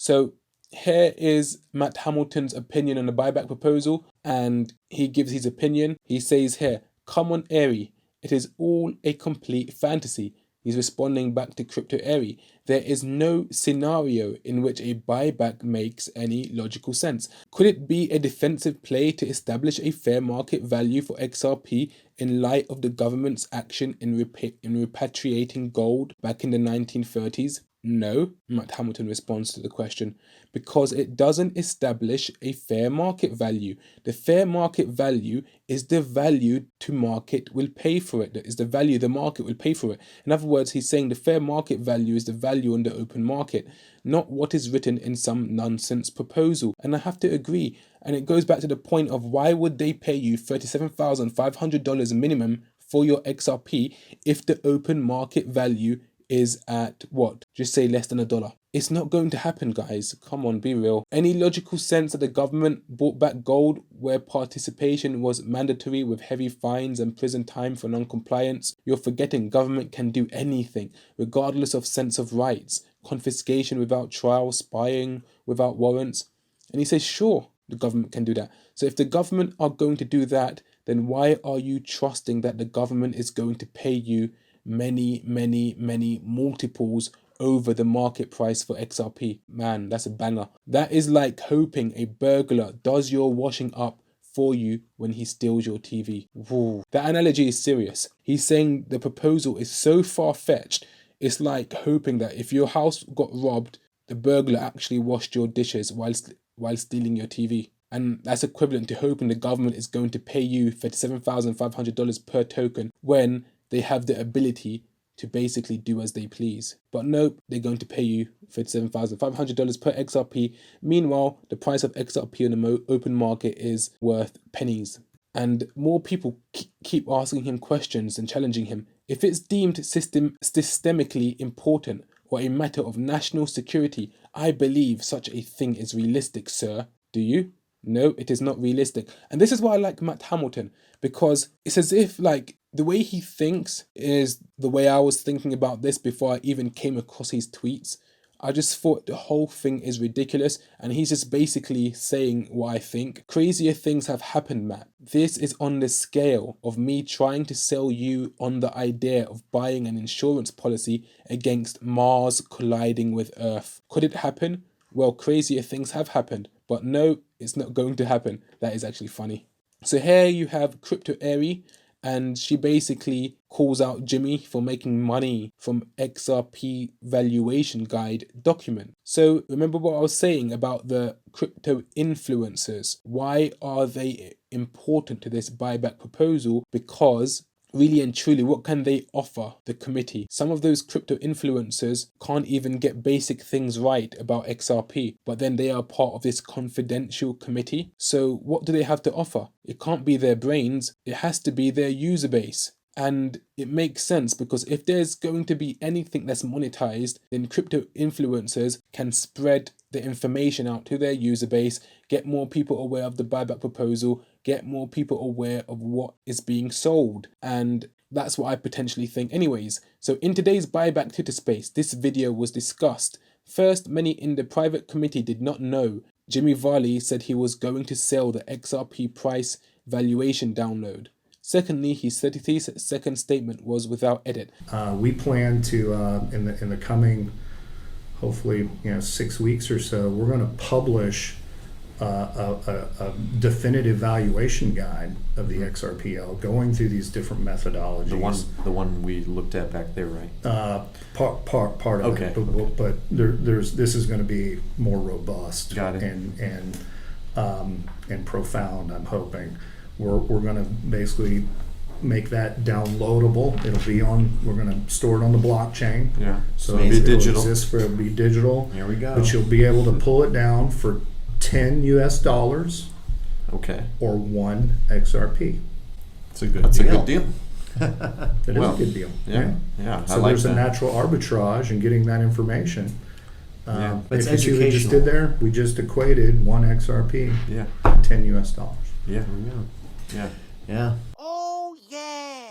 So here is Matt Hamilton's opinion on the buyback proposal, and he gives his opinion. He says here, "Come on, Airy, it is all a complete fantasy." He's responding back to Crypto Airy. "There is no scenario in which a buyback makes any logical sense. Could it be a defensive play to establish a fair market value for XRP in light of the government's action in repatriating gold back in the 1930s? No," Matt Hamilton responds to the question, "because it doesn't establish a fair market value. The fair market value is the value to market will pay for it. That is the value the market will pay for it." In other words, he's saying the fair market value is the value on the open market, not what is written in some nonsense proposal. And I have to agree. And it goes back to the point of, why would they pay you $37,500 minimum for your XRP if the open market value is at what? Just say less than $1. It's not going to happen, guys. Come on, be real. Any logical sense that the government bought back gold where participation was mandatory with heavy fines and prison time for non-compliance? You're forgetting government can do anything, regardless of sense of rights. Confiscation without trial, spying without warrants. And he says, sure, the government can do that. So if the government are going to do that, then why are you trusting that the government is going to pay you many multiples over the market price for XRP? Man, that's a banger. That is like hoping a burglar does your washing up for you when he steals your TV. Whoa. That analogy is serious. He's saying the proposal is so far-fetched. It's like hoping that if your house got robbed, the burglar actually washed your dishes while stealing your TV. And that's equivalent to hoping the government is going to pay you $37,500 per token when they have the ability to basically do as they please. But nope, they're going to pay you $37,500 per XRP. Meanwhile, the price of XRP on the open market is worth pennies. And more people keep asking him questions and challenging him. If it's deemed systemically important or a matter of national security, I believe such a thing is realistic, sir. Do you? No, it is not realistic. And this is why I like Matt Hamilton, because it's as if like the way he thinks is the way I was thinking about this before I even came across his tweets. I just thought the whole thing is ridiculous, and he's just basically saying what I think. Crazier things have happened, Matt. This is on the scale of me trying to sell you on the idea of buying an insurance policy against Mars colliding with Earth. Could it happen? Well, crazier things have happened, but no, it's not going to happen. That is actually funny. So here you have Crypto Airy, and she basically calls out Jimmy for making money from XRP valuation guide document. So remember what I was saying about the crypto influencers. Why are they important to this buyback proposal? Because really and truly, what can they offer the committee? Some of those crypto influencers can't even get basic things right about XRP, but then they are part of this confidential committee. So what do they have to offer? It can't be their brains. It has to be their user base. And it makes sense, because if there's going to be anything that's monetized, then crypto influencers can spread the information out to their user base, get more people aware of the buyback proposal, get more people aware of what is being sold. And that's what I potentially think anyways. So in today's buyback Twitter space, this video was discussed. First, many in the private committee did not know Jimmy Valhil said he was going to sell the XRP price valuation download. Secondly, his 33-second statement was without edit. We plan to, in the coming, hopefully, 6 weeks or so, we're going to publish a definitive valuation guide of the XRPL, going through these different methodologies. The one we looked at back there, right? Part of okay. it, but this is going to be more robust. Got it. and profound. I'm hoping. We're going to basically make that downloadable. We're going to store it on the blockchain. Yeah. So it'll be digital. Here we go. But you'll be able to pull it down for $10 US. Okay. Or 1 XRP. That's a good deal. It is a good deal. Yeah. So there's a natural arbitrage in getting that information. It's if you see what we just did there, we just equated 1 XRP to $10 US. Yeah. Yeah. Oh, yeah.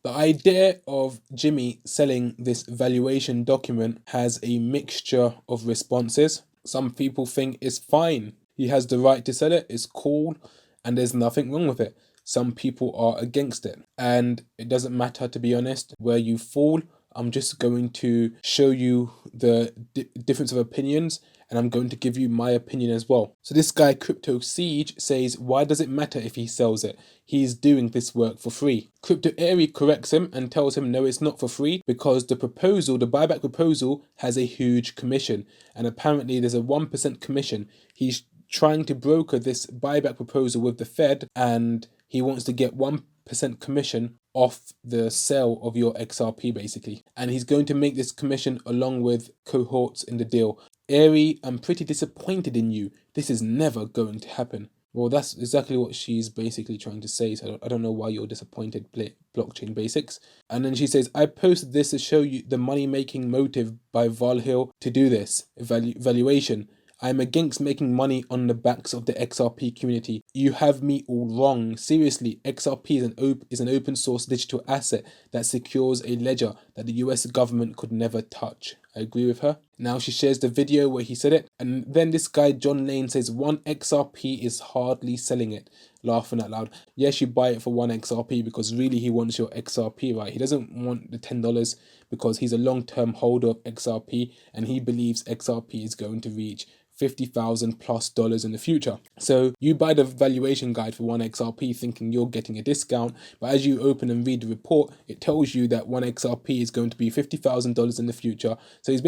The idea of Jimmy selling this valuation document has a mixture of responses. Some people think it's fine. He has the right to sell it, it's cool, and there's nothing wrong with it. Some people are against it. And it doesn't matter, to be honest, where you fall. I'm just going to show you the difference of opinions, and I'm going to give you my opinion as well. So this guy, Crypto Siege, says, why does it matter if he sells it? He's doing this work for free. Crypto Airy corrects him and tells him, no, it's not for free, because the buyback proposal has a huge commission. And apparently there's a 1% commission. He's trying to broker this buyback proposal with the Fed, and he wants to get 1% commission off the sale of your XRP, basically. And he's going to make this commission along with cohorts in the deal. Airy, I'm pretty disappointed in you. This is never going to happen. Well, that's exactly what she's basically trying to say. So I don't know why you're disappointed, blockchain basics. And then she says, I posted this to show you the money-making motive by Valhil to do this. Valuation. I'm against making money on the backs of the XRP community. You have me all wrong. Seriously, XRP is an open source digital asset that secures a ledger that the US government could never touch. I agree with her. Now she shares the video where he said it. And then this guy, John Lane, says 1 XRP is hardly selling it. Laughing out loud. Yes, you buy it for 1 XRP because really he wants your XRP, right? He doesn't want the $10 because he's a long-term holder of XRP and he believes XRP is going to reach $50,000+ in the future. So you buy the valuation guide for 1 XRP thinking you're getting a discount, but as you open and read the report, it tells you that 1 XRP is going to be $50,000 in the future. So it's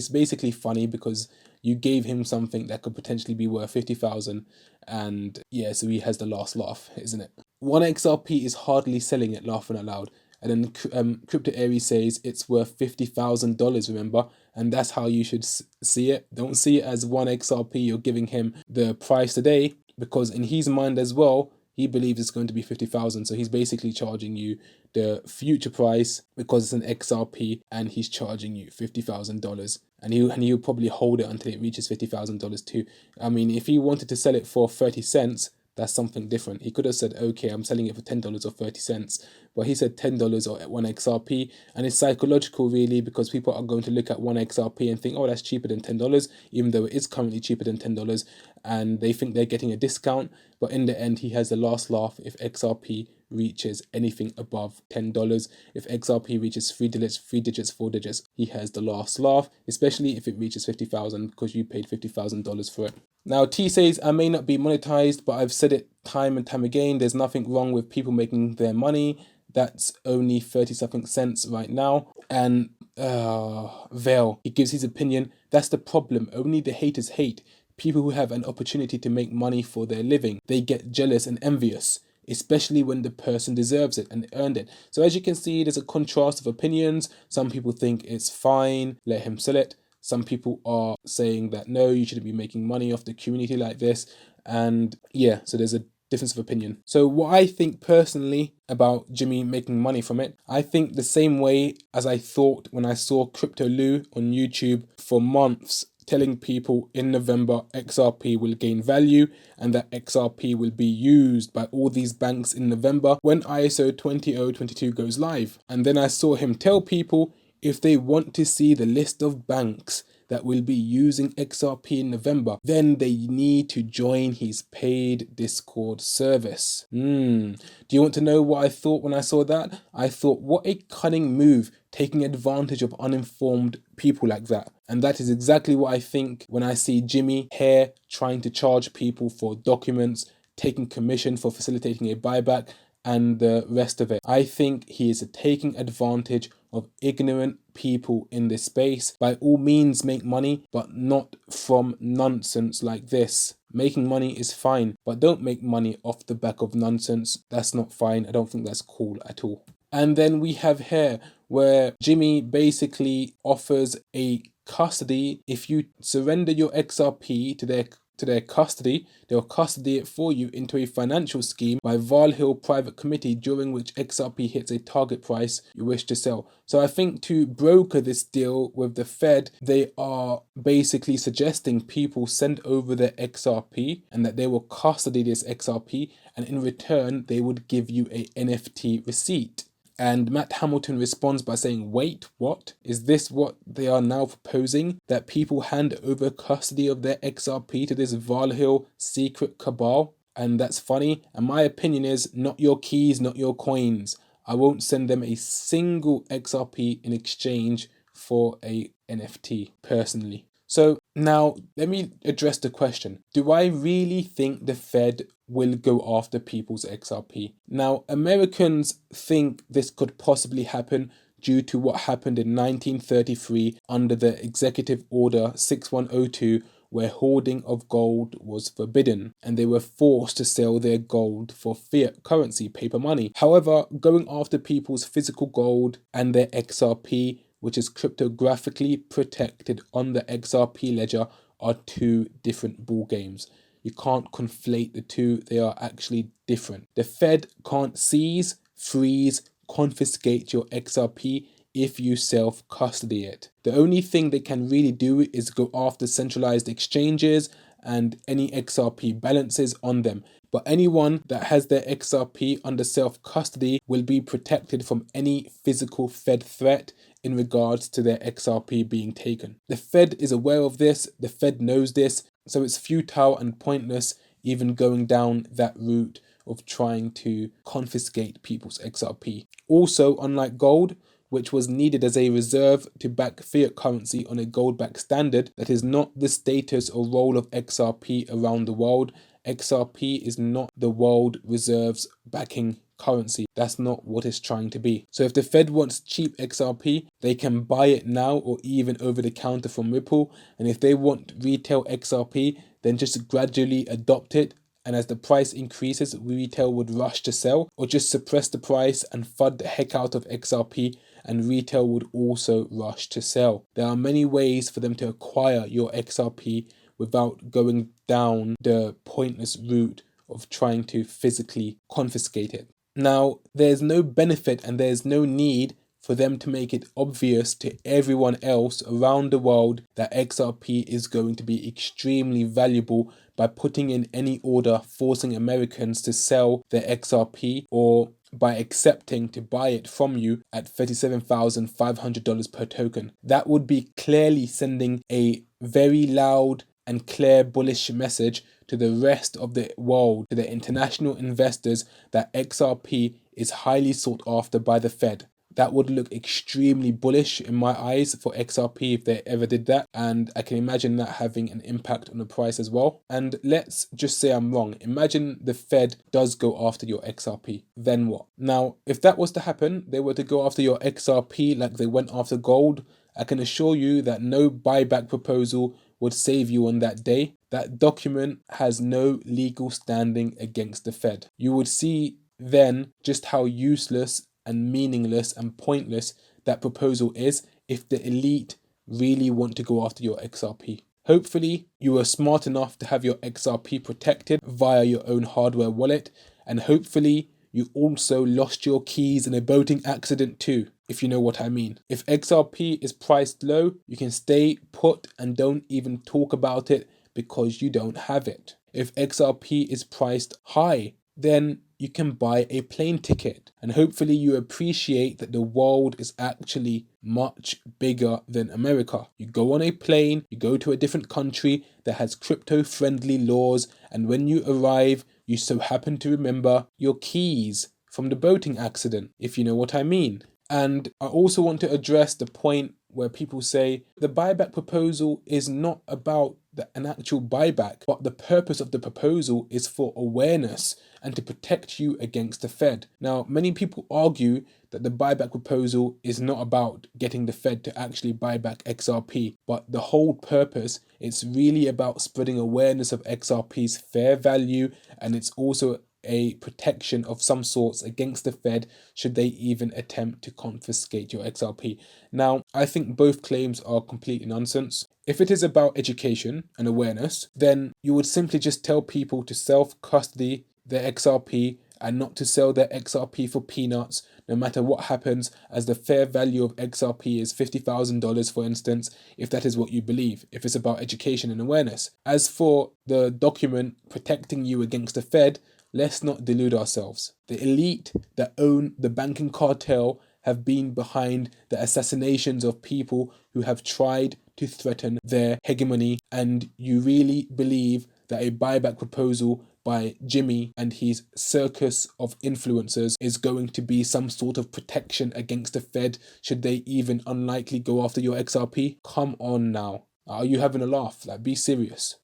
basically funny because you gave him something that could potentially be worth 50,000, and yeah, so he has the last laugh, isn't it? 1 XRP is hardly selling it, laughing out loud. And then Crypto Airy says it's worth $50,000, remember? And that's how you should see it. Don't see it as 1 XRP, you're giving him the price today, because in his mind as well, he believes it's going to be 50,000. So he's basically charging you the future price because it's an XRP, and he's charging you $50,000. And he'll probably hold it until it reaches $50,000 too. I mean, if he wanted to sell it for 30 cents, that's something different. He could have said, okay, I'm selling it for $10 or 30 cents. But he said $10 or 1 XRP. And it's psychological, really, because people are going to look at 1 XRP and think, oh, that's cheaper than $10, even though it is currently cheaper than $10. And they think they're getting a discount. But in the end, he has the last laugh if XRP reaches anything above $10. If XRP reaches 3 digits, 4 digits, he has the last laugh, especially if it reaches 50,000 because you paid $50,000 for it. Now, T says, I may not be monetized, but I've said it time and time again. There's nothing wrong with people making their money. That's only 30-something cents right now. And Vail, he gives his opinion. That's the problem. Only the haters hate. People who have an opportunity to make money for their living, they get jealous and envious, especially when the person deserves it and earned it. So as you can see, there's a contrast of opinions. Some people think it's fine, let him sell it. Some people are saying that, no, you shouldn't be making money off the community like this. And yeah, so there's a difference of opinion. So what I think personally about Jimmy making money from it, I think the same way as I thought when I saw Crypto Lou on YouTube for months telling people in November XRP will gain value and that XRP will be used by all these banks in November when ISO 20022 goes live. And then I saw him tell people if they want to see the list of banks that will be using XRP in November, then they need to join his paid Discord service. Do you want to know what I thought when I saw that? I thought, what a cunning move, taking advantage of uninformed people like that. And that is exactly what I think when I see Jimmy here trying to charge people for documents, taking commission for facilitating a buyback, and the rest of it. I think he is taking advantage of ignorant people in this space. By all means, make money, but not from nonsense like this. Making money is fine, but don't make money off the back of nonsense. That's not fine. I don't think that's cool at all. And then we have here where Jimmy basically offers a custody. If you surrender your XRP to their custody, they'll custody it for you into a financial scheme by Valhil Private Committee, during which XRP hits a target price you wish to sell. So I think to broker this deal with the Fed, they are basically suggesting people send over their XRP and that they will custody this XRP, and in return they would give you a NFT receipt. And Matt Hamilton responds by saying, wait, what? Is this what they are now proposing? That people hand over custody of their XRP to this Valhil secret cabal? And that's funny. And my opinion is, not your keys, not your coins. I won't send them a single XRP in exchange for a NFT, personally. So now let me address the question. Do I really think the Fed will go after people's XRP? Now, Americans think this could possibly happen due to what happened in 1933 under the Executive Order 6102, where hoarding of gold was forbidden and they were forced to sell their gold for fiat currency, paper money. However, going after people's physical gold and their XRP, which is cryptographically protected on the XRP ledger, are two different ball games. You can't conflate the two, they are actually different. The Fed can't seize, freeze, confiscate your XRP if you self-custody it. The only thing they can really do is go after centralized exchanges and any XRP balances on them. But anyone that has their XRP under self-custody will be protected from any physical Fed threat in regards to their XRP being taken. The Fed is aware of this, the Fed knows this, so it's futile and pointless even going down that route of trying to confiscate people's XRP. Also, unlike gold, which was needed as a reserve to back fiat currency on a gold-backed standard, that is not the status or role of XRP around the world. XRP is not the world reserves backing currency. That's not what it's trying to be. So if the Fed wants cheap XRP, they can buy it now or even over the counter from Ripple. And if they want retail XRP, then just gradually adopt it. And as the price increases, retail would rush to sell, or just suppress the price and FUD the heck out of XRP, and retail would also rush to sell. There are many ways for them to acquire your XRP without going down the pointless route of trying to physically confiscate it. Now, there's no benefit and there's no need for them to make it obvious to everyone else around the world that XRP is going to be extremely valuable by putting in any order forcing Americans to sell their XRP, or by accepting to buy it from you at $37,500 per token. That would be clearly sending a very loud and clear bullish message to the rest of the world, to the international investors, that XRP is highly sought after by the Fed. That would look extremely bullish in my eyes for XRP if they ever did that, and I can imagine that having an impact on the price as well. And let's just say I'm wrong. Imagine the Fed does go after your XRP. Then what? Now, if that was to happen, they were to go after your XRP like they went after gold, I can assure you that no buyback proposal would save you on that day. That document has no legal standing against the Fed. You would see then just how useless and meaningless and pointless that proposal is if the elite really want to go after your XRP. Hopefully, you were smart enough to have your XRP protected via your own hardware wallet, and hopefully you also lost your keys in a boating accident too, if you know what I mean. If XRP is priced low, you can stay put and don't even talk about it because you don't have it. If XRP is priced high, then you can buy a plane ticket, and hopefully you appreciate that the world is actually much bigger than America. You go on a plane, you go to a different country that has crypto-friendly laws, and when you arrive, you so happen to remember your keys from the boating accident, if you know what I mean. And I also want to address the point where people say the buyback proposal is not about an actual buyback, but the purpose of the proposal is for awareness and to protect you against the Fed. Now, many people argue that the buyback proposal is not about getting the Fed to actually buy back XRP, but the whole purpose, it's really about spreading awareness of XRP's fair value, and it's also a protection of some sorts against the Fed should they even attempt to confiscate your XRP. Now, I think both claims are completely nonsense. If it is about education and awareness, then you would simply just tell people to self-custody their XRP and not to sell their XRP for peanuts, no matter what happens, as the fair value of XRP is $50,000, for instance, if that is what you believe, if it's about education and awareness. As for the document protecting you against the Fed, let's not delude ourselves. The elite that own the banking cartel have been behind the assassinations of people who have tried to threaten their hegemony, and you really believe that a buyback proposal by Jimmy and his circus of influencers is going to be some sort of protection against the Fed should they even unlikely go after your XRP? Come on now. Are you having a laugh? Like, be serious.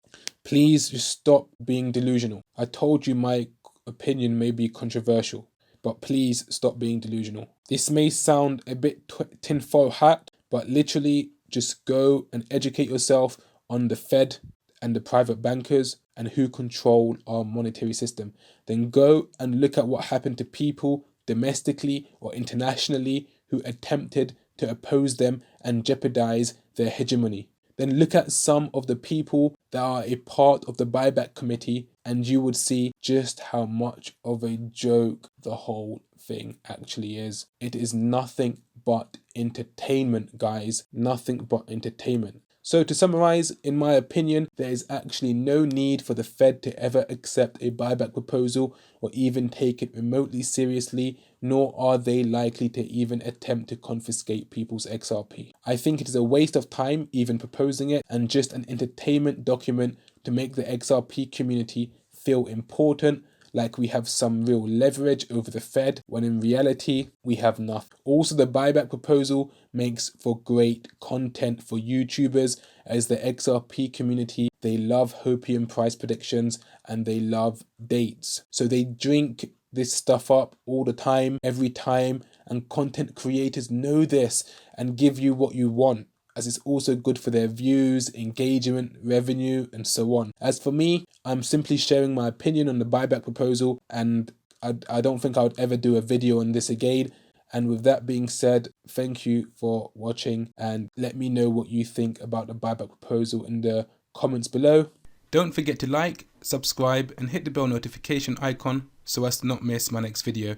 Please just stop being delusional. I told you my opinion may be controversial, but please stop being delusional. This may sound a bit tinfoil hat, but literally just go and educate yourself on the Fed and the private bankers and who control our monetary system. Then go and look at what happened to people domestically or internationally who attempted to oppose them and jeopardize their hegemony. Then look at some of the people that are a part of the buyback committee, and you would see just how much of a joke the whole thing actually is. It is nothing but entertainment, guys. Nothing but entertainment. So to summarize, in my opinion, there is actually no need for the Fed to ever accept a buyback proposal or even take it remotely seriously, nor are they likely to even attempt to confiscate people's XRP. I think it is a waste of time even proposing it and just an entertainment document to make the XRP community feel important, like we have some real leverage over the Fed, when in reality, we have nothing. Also, the buyback proposal makes for great content for YouTubers, as the XRP community, they love hopium price predictions and they love dates. So they drink this stuff up all the time, every time, and content creators know this and give you what you want, as it's also good for their views, engagement, revenue, and so on. As for me, I'm simply sharing my opinion on the buyback proposal, and I don't think I would ever do a video on this again. And with that being said, thank you for watching, and let me know what you think about the buyback proposal in the comments below. Don't forget to like, subscribe, and hit the bell notification icon so as to not miss my next video.